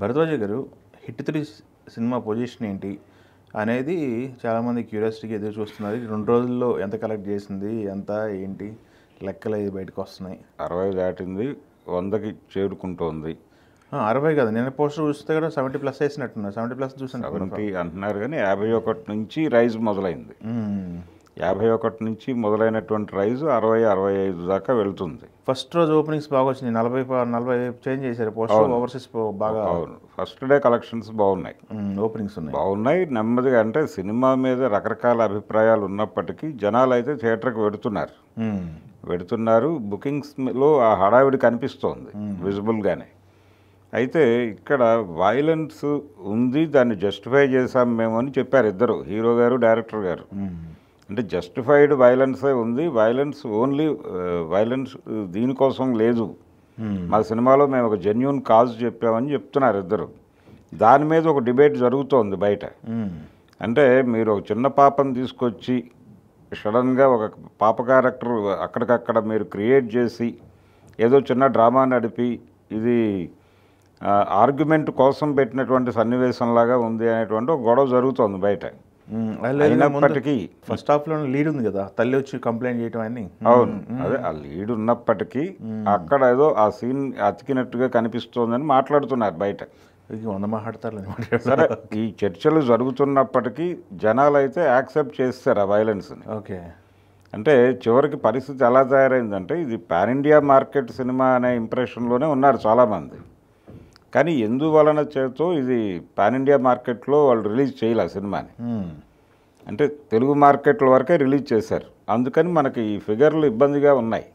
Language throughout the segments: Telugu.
భరద్వాజ గారు హిట్ 3 సినిమా పొజిషన్ ఏంటి అనేది చాలామంది క్యూరియాసిటీగా ఎదురు చూస్తున్నారు. 2 రోజుల్లో ఎంత కలెక్ట్ చేసింది, ఎంత ఏంటి లెక్కలు అవి బయటకు వస్తున్నాయి. 60 దాటింది, 100కి చేరుకుంటోంది. 60 కాదు, నేను పోస్టర్ చూస్తే కూడా 70+ వేసినట్టున్నారు. 70+ చూసాను. 70 అంటున్నారు కానీ 51 నుంచి రైజ్ మొదలైంది. 51 నుంచి మొదలైనటువంటి రైజ్ 60-65 దాకా వెళ్తుంది. ఫస్ట్ రోజు ఓపెనింగ్స్ బాగా వచ్చినాయి. 40 చేంజ్ చేశారు పోస్టర్. ఓవర్సీస్ బాగా ఫస్ట్ డే కలెక్షన్స్ బాగున్నాయి, ఓపెనింగ్స్ ఉన్నాయి. బాగున్నాయి. నెమ్మదిగా అంటే సినిమా మీద రకరకాల అభిప్రాయాలు ఉన్నప్పటికీ జనాలు అయితే థియేటర్కి వెడుతున్నారు. బుకింగ్స్లో ఆ హడావిడి కనిపిస్తోంది విజిబుల్గానే. అయితే ఇక్కడ వైలెన్స్ ఉంది, దాన్ని జస్టిఫై చేశాం మేము అని చెప్పారు ఇద్దరు, హీరో గారు డైరెక్టర్ గారు. అంటే జస్టిఫైడ్ వైలెన్సే ఉంది, వైలెన్స్ దీనికోసం లేదు, మా సినిమాలో మేము ఒక జెన్యూన్ కాజ్ చెప్పామని చెప్తున్నారు ఇద్దరు. దాని మీద ఒక డిబేట్ జరుగుతోంది బయట. అంటే మీరు ఒక చిన్న పాపను తీసుకొచ్చి సడన్గా ఒక పాప క్యారెక్టర్ అక్కడికక్కడ మీరు క్రియేట్ చేసి ఏదో చిన్న డ్రామా నడిపి ఇది ఆర్గ్యుమెంట్ కోసం పెట్టినటువంటి సన్నివేశంలాగా ఉంది అనేటువంటి ఒక గొడవ జరుగుతోంది బయట. అయినప్పటికీ ఫస్ట్ హాఫ్లో లీడ్ ఉంది కదా, తల్లి వచ్చి కంప్లైంట్ చేయటం అని. అవును, అదే ఆ లీడ్ ఉన్నప్పటికీ అక్కడ ఏదో ఆ సీన్ అతికినట్టుగా కనిపిస్తోందని మాట్లాడుతున్నారు బయట. 100 మాట్లాడతారు. సరే, ఈ చర్చలు జరుగుతున్నప్పటికీ జనాలు అయితే యాక్సెప్ట్ చేస్తారు ఆ వైలెన్స్ని. ఓకే, అంటే చివరికి పరిస్థితి ఎలా తయారైందంటే ఇది పాన్ ఇండియా మార్కెట్ సినిమా అనే ఇంప్రెషన్లోనే ఉన్నారు చాలామంది. కానీ ఎందువలన చేతో ఇది పాన్ ఇండియా మార్కెట్లో వాళ్ళు రిలీజ్ చేయలే సినిమాని. అంటే తెలుగు మార్కెట్ల వరకే రిలీజ్ చేశారు. అందుకని మనకి ఈ ఫిగర్లు ఇబ్బందిగా ఉన్నాయి.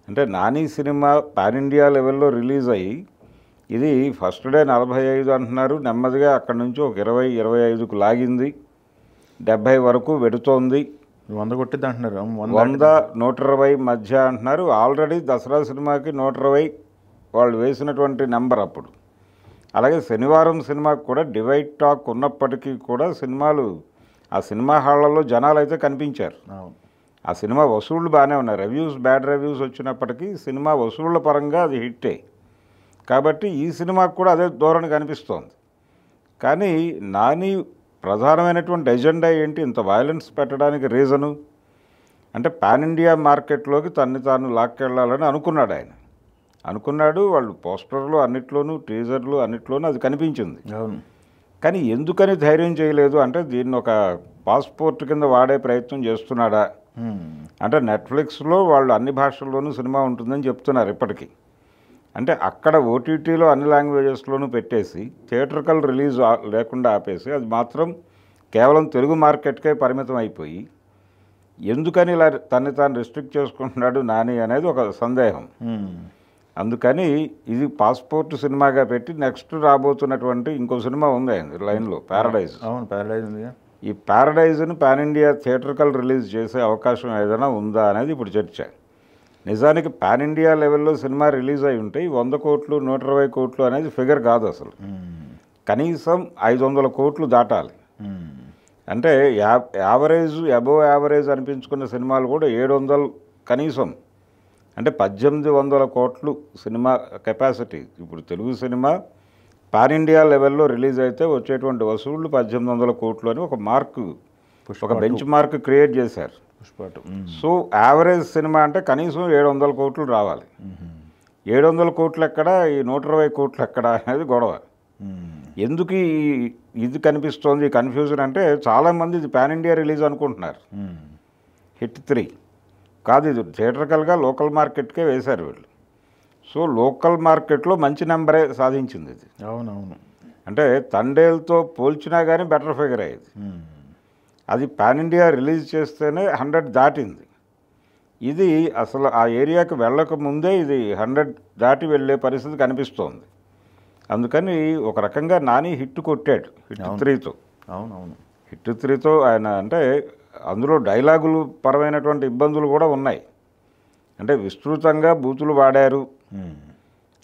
అంటే నాని సినిమా పాన్ ఇండియా లెవెల్లో రిలీజ్ అయ్యి ఇది ఫస్ట్ డే 45 అంటున్నారు, నెమ్మదిగా అక్కడి నుంచి ఒక 20-25కు లాగింది, 70 వరకు వెడుతోంది. 100 కొట్టిద్ది అంటున్నారు. 100-120 మధ్య అంటున్నారు. ఆల్రెడీ దసరా సినిమాకి 120 వాళ్ళు వేసినటువంటి నెంబర్ అప్పుడు. అలాగే శనివారం సినిమాకి కూడా డివైడ్ టాక్ ఉన్నప్పటికీ కూడా ఆ సినిమా హాళ్లలో జనాలు అయితే కనిపించారు. ఆ సినిమా వసూళ్ళు బాగానే ఉన్నాయి. బ్యాడ్ రివ్యూస్ వచ్చినప్పటికీ సినిమా వసూళ్ల పరంగా అది హిట్టే. కాబట్టి ఈ సినిమాకు కూడా అదే ధోరణి కనిపిస్తోంది. కానీ నాని ప్రధానమైనటువంటి ఎజెండా ఏంటి, ఇంత వైలెన్స్ పెట్టడానికి రీజను అంటే పాన్ ఇండియా మార్కెట్లోకి తాను లాక్కెళ్ళాలని అనుకున్నాడు. వాళ్ళు పోస్టర్లు అన్నిట్లోనూ, టీజర్లు అన్నిట్లోనూ అది కనిపించింది. అవును. కానీ ఎందుకని ధైర్యం చేయలేదు అంటే దీన్ని ఒక పాస్పోర్ట్ కింద వాడే ప్రయత్నం చేస్తున్నాడా అంటే నెట్ఫ్లిక్స్లో వాళ్ళు అన్ని భాషల్లోనూ సినిమా ఉంటుందని చెప్తున్నారు ఇప్పటికీ. అంటే అక్కడ ఓటీటీలో అన్ని లాంగ్వేజెస్లోనూ పెట్టేసి థియేటర్కల్ రిలీజ్ లేకుండా ఆపేసి అది మాత్రం కేవలం తెలుగు మార్కెట్కే పరిమితం అయిపోయి ఎందుకని ఇలా తాను రిస్ట్రిక్ట్ చేసుకుంటున్నాడు నాని అనేది ఒక సందేహం. అందుకని ఇది పాస్పోర్ట్ సినిమాగా పెట్టి నెక్స్ట్ రాబోతున్నటువంటి ఇంకో సినిమా ఉంది లైన్లో, ప్యారడైజ్. అవును, ప్యారడైజ్ ఉంది. ఈ ప్యారడైజ్ని పాన్ ఇండియా థియేటర్కల్ రిలీజ్ చేసే అవకాశం ఏదైనా ఉందా అనేది ఇప్పుడు చర్చ. నిజానికి పాన్ ఇండియా లెవెల్లో సినిమా రిలీజ్ అయి ఉంటే 100 కోట్లు 120 కోట్లు అనేది ఫిగర్ కాదు అసలు. కనీసం 500 కోట్లు దాటాలి. అంటే అబోవ్ యావరేజ్ అనిపించుకున్న సినిమాలు కూడా 700 కనీసం, అంటే 1800 కోట్లు సినిమా కెపాసిటీ. ఇప్పుడు తెలుగు సినిమా పాన్ ఇండియా లెవెల్లో రిలీజ్ అయితే వచ్చేటువంటి వసూళ్లు 1800 కోట్లు అని ఒక బెంచ్ మార్క్ క్రియేట్ చేశారు. సో యావరేజ్ సినిమా అంటే కనీసం 700 కోట్లు రావాలి. 700 కోట్లు ఎక్కడ, ఈ 120 కోట్లు ఎక్కడ అనేది గొడవ. ఎందుకు ఇది కనిపిస్తోంది కన్ఫ్యూజన్ అంటే చాలామంది ఇది పాన్ ఇండియా రిలీజ్ అనుకుంటున్నారు. హిట్ 3 కాదు, ఇది థియేటర్కల్గా లోకల్ మార్కెట్కే వేశారు వీళ్ళు. సో లోకల్ మార్కెట్లో మంచి నెంబరే సాధించింది ఇది. అవునవును. అంటే తండేల్తో పోల్చినా కానీ బెటర్ ఫిగర్ అయ్యేది. అది పాన్ ఇండియా రిలీజ్ చేస్తేనే 100 దాటింది. ఇది అసలు ఆ ఏరియాకి వెళ్ళక ముందే ఇది 100 దాటి వెళ్ళే పరిస్థితి కనిపిస్తోంది. అందుకని ఒక రకంగా నాని హిట్ కొట్టాడు హిట్ 3తో. అవునవును, హిట్ 3తో ఆయన అంటే అందులో డైలాగులు పరమైనటువంటి ఇబ్బందులు కూడా ఉన్నాయి. అంటే విస్తృతంగా బూతులు వాడారు,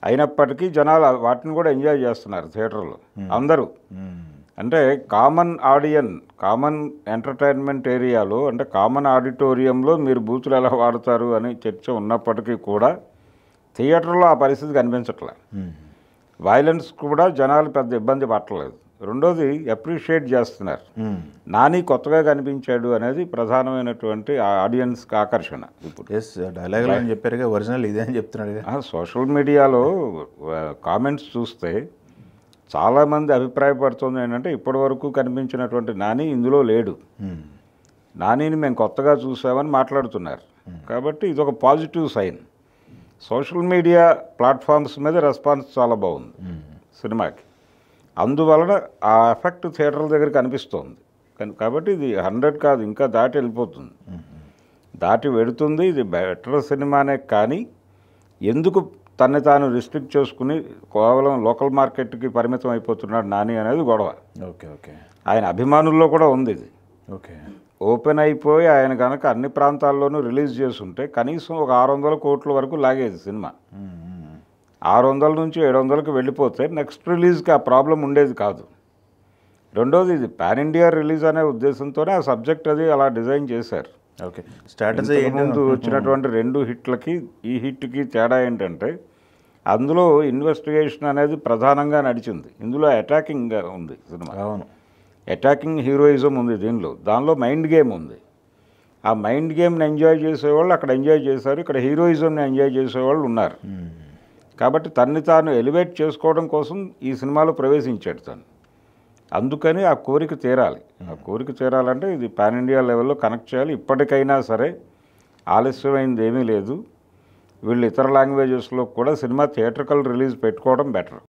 అయినప్పటికీ జనాలు వాటిని కూడా ఎంజాయ్ చేస్తున్నారు థియేటర్లో అందరూ. అంటే కామన్ ఎంటర్టైన్మెంట్ ఏరియాలో, అంటే కామన్ ఆడిటోరియంలో మీరు బూతులు ఎలా వాడతారు అని చర్చ ఉన్నప్పటికీ కూడా థియేటర్లో ఆ పరిస్థితి కనిపించట్లే. వైలెన్స్ కూడా జనాలు పెద్ద ఇబ్బంది పట్టలేదు. రెండోది అప్రిషియేట్ చేస్తున్నారు. నాని కొత్తగా కనిపించాడు అనేది ప్రధానమైనటువంటి ఆడియన్స్కి ఆకర్షణ. ఇప్పుడు ఎస్ డైలాగ్ అని చెప్పారుగా, ఒరిజినల్ ఇదే అని చెప్తున్నాడు. సోషల్ మీడియాలో కామెంట్స్ చూస్తే చాలామంది అభిప్రాయపడుతుంది ఏంటంటే ఇప్పటి వరకు కనిపించినటువంటి నాని ఇందులో లేడు, నానిని మేము కొత్తగా చూసామని మాట్లాడుతున్నారు. కాబట్టి ఇది ఒక positive sign. Social media platforms మీద రెస్పాన్స్ చాలా బాగుంది సినిమాకి. అందువలన ఆ ఎఫెక్ట్ థియేటర్ల దగ్గర కనిపిస్తోంది. కాబట్టి ఇది 100 కాదు, ఇంకా దాటి వెళ్ళిపోతుంది, దాటి వెడుతుంది. ఇది బెటర్ సినిమానే. కానీ ఎందుకు తన్ని తాను రిస్ట్రిక్ట్ చేసుకుని కేవలం లోకల్ మార్కెట్కి పరిమితం అయిపోతున్నాడు నాని అనేది గొడవ. Okay okay. ఆయన అభిమానుల్లో కూడా ఉంది ఇది. ఓకే. ఓపెన్ అయిపోయి ఆయన కనుక అన్ని ప్రాంతాల్లోనూ రిలీజ్ చేస్తుంటే కనీసం ఒక 600 కోట్ల వరకు లాగేది సినిమా. 600 నుంచి 700కి వెళ్ళిపోతే నెక్స్ట్ రిలీజ్కి ఆ ప్రాబ్లం ఉండేది కాదు. రెండోది ఇది పాన్ ఇండియా రిలీజ్ అనే ఉద్దేశంతోనే ఆ సబ్జెక్ట్ అది అలా డిజైన్ చేశారు. ఓకే. స్ట్రాటజీ ముందు వచ్చినటువంటి 2 హిట్లకి ఈ హిట్కి తేడా ఏంటంటే అందులో ఇన్వెస్టిగేషన్ అనేది ప్రధానంగా నడిచింది. ఇందులో అటాకింగ్ ఉంది సినిమా. అవును, అటాకింగ్ హీరోయిజం ఉంది దీనిలో. దానిలో మైండ్ గేమ్ ఉంది. ఆ మైండ్ గేమ్ని ఎంజాయ్ చేసేవాళ్ళు అక్కడ ఎంజాయ్ చేశారు, ఇక్కడ హీరోయిజంని ఎంజాయ్ చేసేవాళ్ళు ఉన్నారు. కాబట్టి తన్ని తాను ఎలివేట్ చేసుకోవడం కోసం ఈ సినిమాలో ప్రవేశించాడు తను. అందుకని ఆ కోరిక తీరాలి. ఆ కోరిక తీరాలంటే ఇది పాన్ ఇండియా లెవెల్లో కనెక్ట్ చేయాలి. ఇప్పటికైనా సరే ఆలస్యమైంది ఏమీ లేదు. వీళ్ళు ఇతర లాంగ్వేజెస్లో కూడా సినిమా థియేట్రికల్ రిలీజ్ పెట్టుకోవడం బెటర్.